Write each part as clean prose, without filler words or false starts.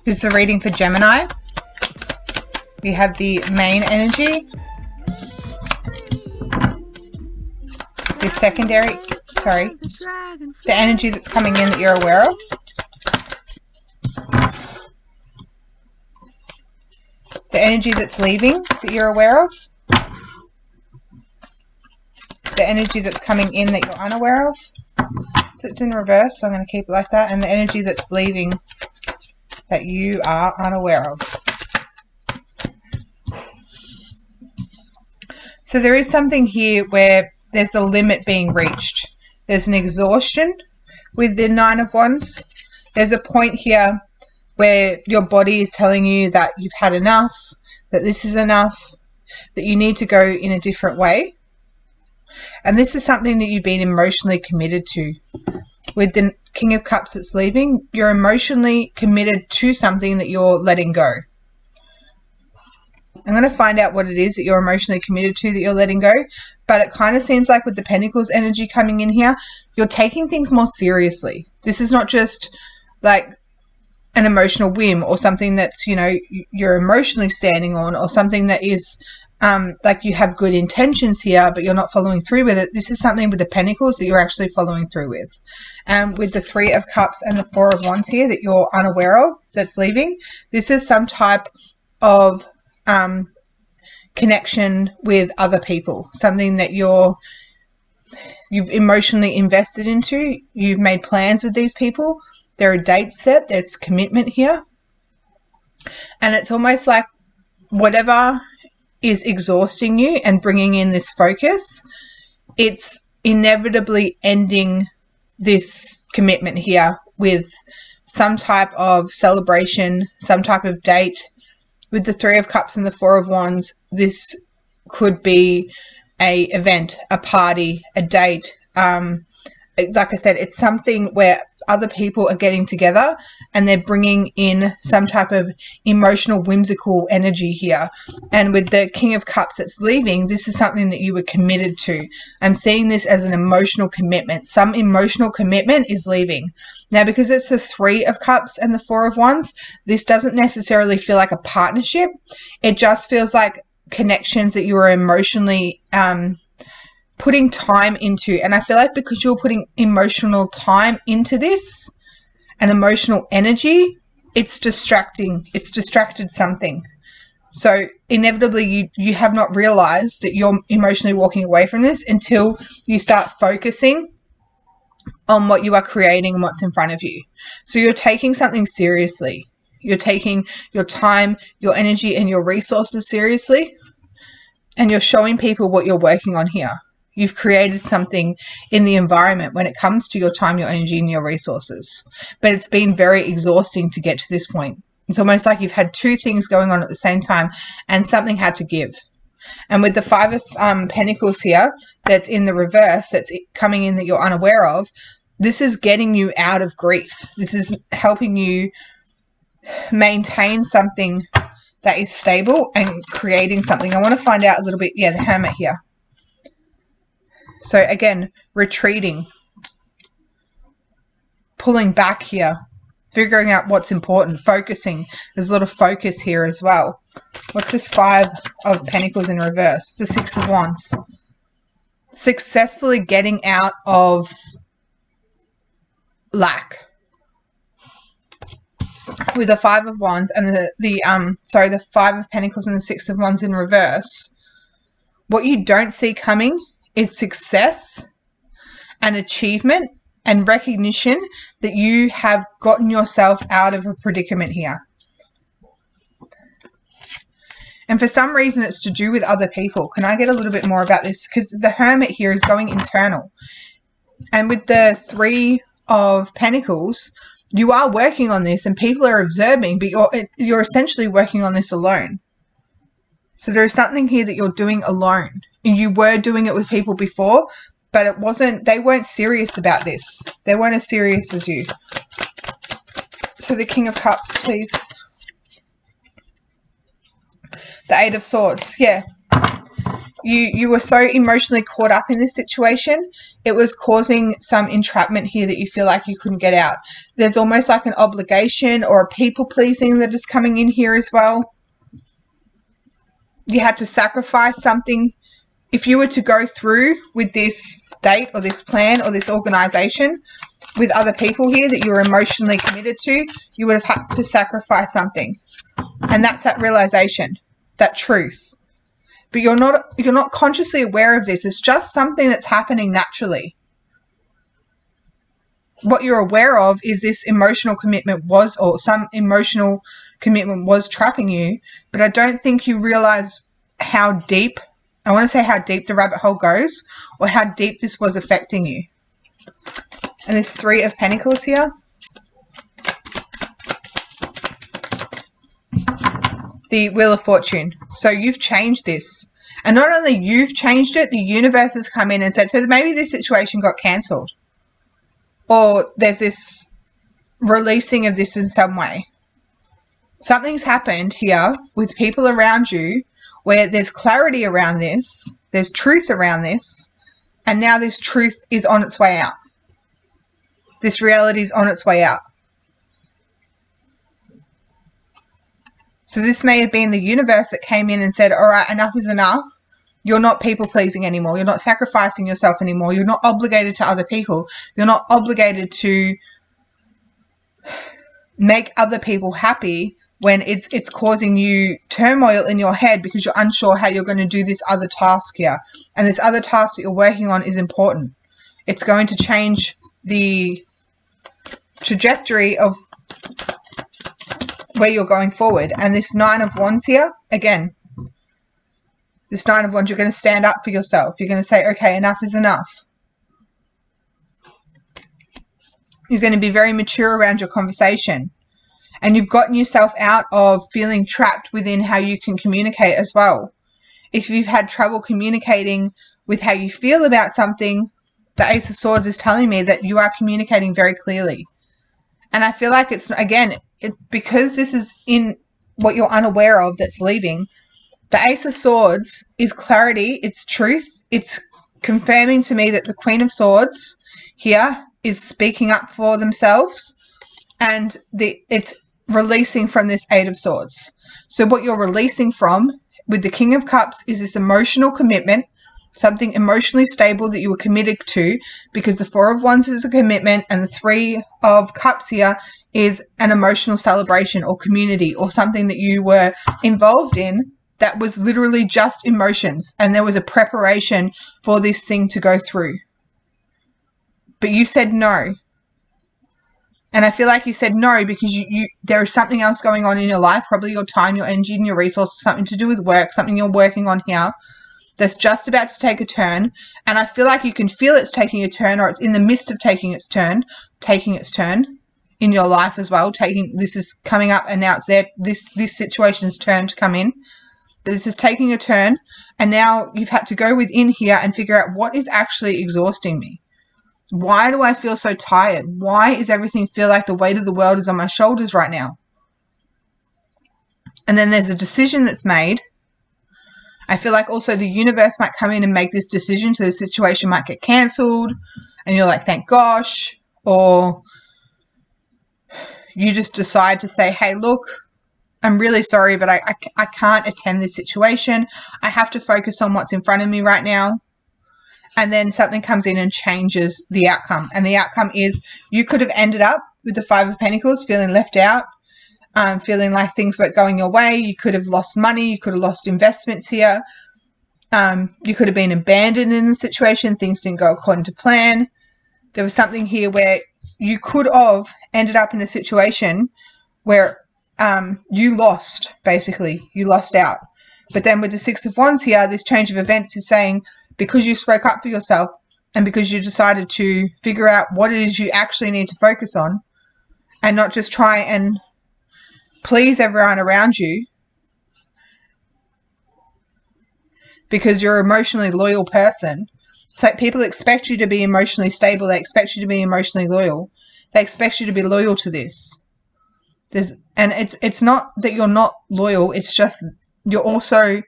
This is a reading for Gemini. We have the main energy, the secondary, the energy that's coming in that you're aware of, the energy that's leaving that you're aware of, the energy that's coming in that you're unaware of. So it's in reverse, so I'm going to keep it like that, and the energy that's leaving that you are unaware of. So there is something here where there's a limit being reached. There's an exhaustion with the Nine of Wands. There's a point here where your body is telling you that you've had enough, that this is enough, that you need to go in a different way. And this is something that you've been emotionally committed to. With the King of Cups that's leaving, you're emotionally committed to something that you're letting go. I'm going to find out what it is that you're emotionally committed to that you're letting go. But it kind of seems like with the Pentacles energy coming in here, you're taking things more seriously. This is not just like an emotional whim or something that's, you know, you're emotionally standing on, or something that is like you have good intentions here, but you're not following through with it. This is something with the Pentacles that you're actually following through with. With the Three of Cups and the Four of Wands here that you're unaware of that's leaving, this is some type of connection with other people, something that you've emotionally invested into. You've made plans with these people. There are dates set. There's commitment here. And it's almost like whatever is exhausting you and bringing in this focus, it's inevitably ending this commitment here with some type of celebration, some type of date. With the Three of Cups and the Four of Wands, this could be a event, a party, a date. Like I said, it's something where other people are getting together and they're bringing in some type of emotional, whimsical energy here. And with the King of Cups that's leaving, this is something that you were committed to. I'm seeing this as an emotional commitment. Some emotional commitment is leaving. Now, because it's the Three of Cups and the Four of Wands, this doesn't necessarily feel like a partnership. It just feels like connections that you are emotionally putting time into. And I feel like because you're putting emotional time into this and emotional energy, it's distracting. It's distracted something. So inevitably you have not realized that you're emotionally walking away from this until you start focusing on what you are creating and what's in front of you. So you're taking something seriously. You're taking your time, your energy, and your resources seriously. And you're showing people what you're working on here. You've created something in the environment when it comes to your time, your energy, and your resources. But it's been very exhausting to get to this point. It's almost like you've had two things going on at the same time and something had to give. And with the Five of Pentacles here, that's in the reverse, that's coming in that you're unaware of, this is getting you out of grief. This is helping you maintain something that is stable and creating something. I want to find out a little bit, the Hermit here. So again, retreating, pulling back here, figuring out what's important, focusing. There's a lot of focus here as well. What's this Five of Pentacles in reverse? The Six of Wands. Successfully getting out of lack. With the Five of Wands and the Five of Pentacles and the Six of Wands in reverse, what you don't see coming is success and achievement and recognition that you have gotten yourself out of a predicament here. And for some reason, it's to do with other people. Can I get a little bit more about this? Because the Hermit here is going internal. And with the Three of Pentacles, you are working on this and people are observing, but you're essentially working on this alone. So there is something here that you're doing alone. And you were doing it with people before, but they weren't serious about this. They weren't as serious as you. So the King of Cups, please. The Eight of Swords, yeah. You were so emotionally caught up in this situation, it was causing some entrapment here that you feel like you couldn't get out. There's almost like an obligation or a people-pleasing that is coming in here as well. You had to sacrifice something. If you were to go through with this date or this plan or this organization with other people here that you were emotionally committed to, you would have had to sacrifice something. And that's that realization, that truth. But you're not consciously aware of this. It's just something that's happening naturally. What you're aware of is this emotional commitment was, or some emotional commitment was trapping you, but I don't think you realize how deep, I want to say how deep the rabbit hole goes, or how deep this was affecting you. And this 3 of Pentacles here. The Wheel of Fortune. So you've changed this. And not only you've changed it, the universe has come in and said, so maybe this situation got cancelled. Or there's this releasing of this in some way. Something's happened here with people around you where there's clarity around this, there's truth around this, and now this truth is on its way out. This reality is on its way out. So this may have been the universe that came in and said, all right, enough is enough. You're not people-pleasing anymore. You're not sacrificing yourself anymore. You're not obligated to other people. You're not obligated to make other people happy when it's causing you turmoil in your head because you're unsure how you're going to do this other task here. And this other task that you're working on is important. It's going to change the trajectory of where you're going forward. And this 9 of Wands here, again, this 9 of Wands, you're going to stand up for yourself. You're going to say, okay, enough is enough. You're going to be very mature around your conversation. And you've gotten yourself out of feeling trapped within how you can communicate as well. If you've had trouble communicating with how you feel about something, the Ace of Swords is telling me that you are communicating very clearly. And I feel like it's, again, because this is in what you're unaware of that's leaving, the Ace of Swords is clarity, it's truth, it's confirming to me that the Queen of Swords here is speaking up for themselves, and it's releasing from this 8 of Swords. So what you're releasing from with the King of Cups is this emotional commitment, something emotionally stable that you were committed to, because the 4 of Wands is a commitment and the 3 of Cups here is an emotional celebration or community or something that you were involved in that was literally just emotions, and there was a preparation for this thing to go through. But you said no. And I feel like you said no because there is something else going on in your life, probably your time, your energy, and your resources, something to do with work, something you're working on here that's just about to take a turn. And I feel like you can feel it's taking a turn, or it's in the midst of taking its turn in your life as well. This is coming up and now it's there. This situation's turn to come in. But this is taking a turn, and now you've had to go within here and figure out what is actually exhausting me. Why do I feel so tired? Why is everything feel like the weight of the world is on my shoulders right now? And then there's a decision that's made. I feel like also the universe might come in and make this decision, so the situation might get cancelled, and you're like, thank gosh. Or you just decide to say, hey, look, I'm really sorry, but I can't attend this situation. I have to focus on what's in front of me right now. And then something comes in and changes the outcome. And the outcome is you could have ended up with the 5 of Pentacles feeling left out, feeling like things weren't going your way. You could have lost money. You could have lost investments here. You could have been abandoned in the situation. Things didn't go according to plan. There was something here where you could have ended up in a situation where you lost, basically. You lost out. But then with the 6 of Wands here, this change of events is saying, because you spoke up for yourself and because you decided to figure out what it is you actually need to focus on and not just try and please everyone around you, because you're an emotionally loyal person. So people expect you to be emotionally stable. They expect you to be emotionally loyal. They expect you to be loyal to this. And it's not that you're not loyal. It's just you're also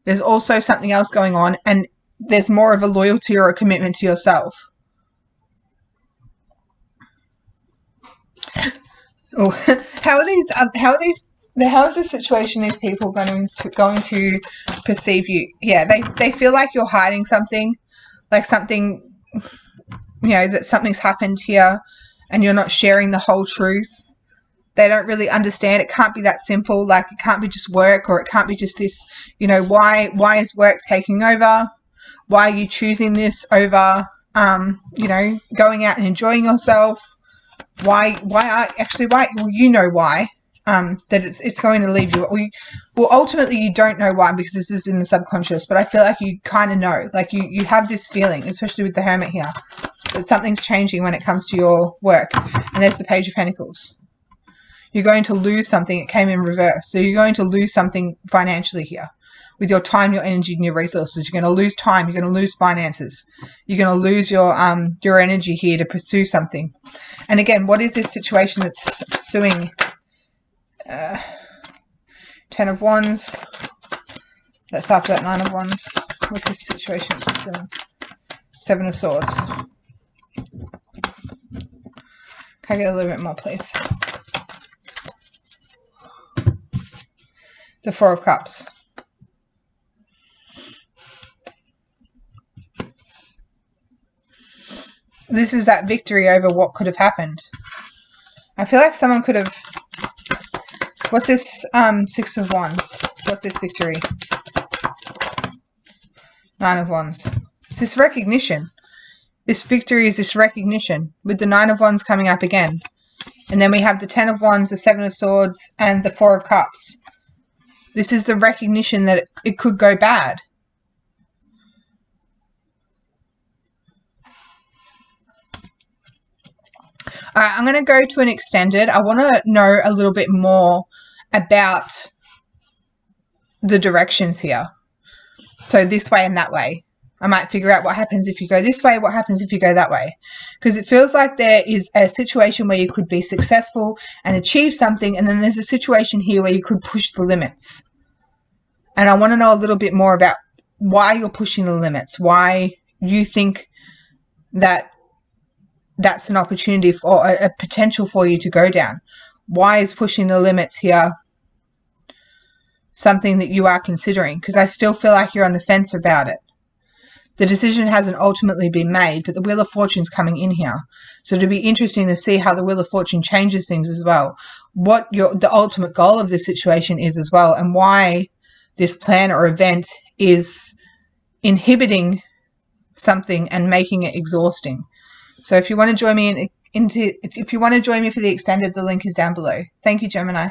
There's also something else going on, and there's more of a loyalty or a commitment to yourself. Oh, how is this situation, these people going to perceive you? Yeah, they feel like you're hiding something, like something, that something's happened here and you're not sharing the whole truth. They don't really understand. It can't be that simple. Like, it can't be just work, or it can't be just this, why is work taking over? Why are you choosing this over, going out and enjoying yourself? Why, well, you know why, that it's going to leave you. Well, ultimately you don't know why, because this is in the subconscious, but I feel like you kind of know, like you have this feeling, especially with the Hermit here, that something's changing when it comes to your work. And there's the Page of Pentacles. You're going to lose something. It came in reverse. So you're going to lose something financially here with your time, your energy, and your resources. You're going to lose time. You're going to lose finances. You're going to lose your energy here to pursue something. And again, what is this situation that's pursuing? 10 of Wands. That's after that 9 of Wands. What's this situation that's pursuing? 7 of Swords. Can I get a little bit more, please? The 4 of Cups. This is that victory over what could have happened. I feel like someone could have... What's this 6 of Wands? What's this victory? 9 of Wands. It's this recognition. This victory is this recognition, with the 9 of Wands coming up again. And then we have the 10 of Wands, the 7 of Swords, and the 4 of Cups. This is the recognition that it could go bad. All right, I'm going to go to an extended. I want to know a little bit more about the directions here. So this way and that way. I might figure out what happens if you go this way, what happens if you go that way. Because it feels like there is a situation where you could be successful and achieve something, and then there's a situation here where you could push the limits. And I want to know a little bit more about why you're pushing the limits, why you think that that's an opportunity or a potential for you to go down. Why is pushing the limits here something that you are considering? Because I still feel like you're on the fence about it. The decision hasn't ultimately been made, but the Wheel of Fortune's coming in here. So it'll be interesting to see how the Wheel of Fortune changes things as well. What the ultimate goal of this situation is as well, and why this plan or event is inhibiting something and making it exhausting. So if you want to join me if you want to join me for the extended, the link is down below. Thank you, Gemini.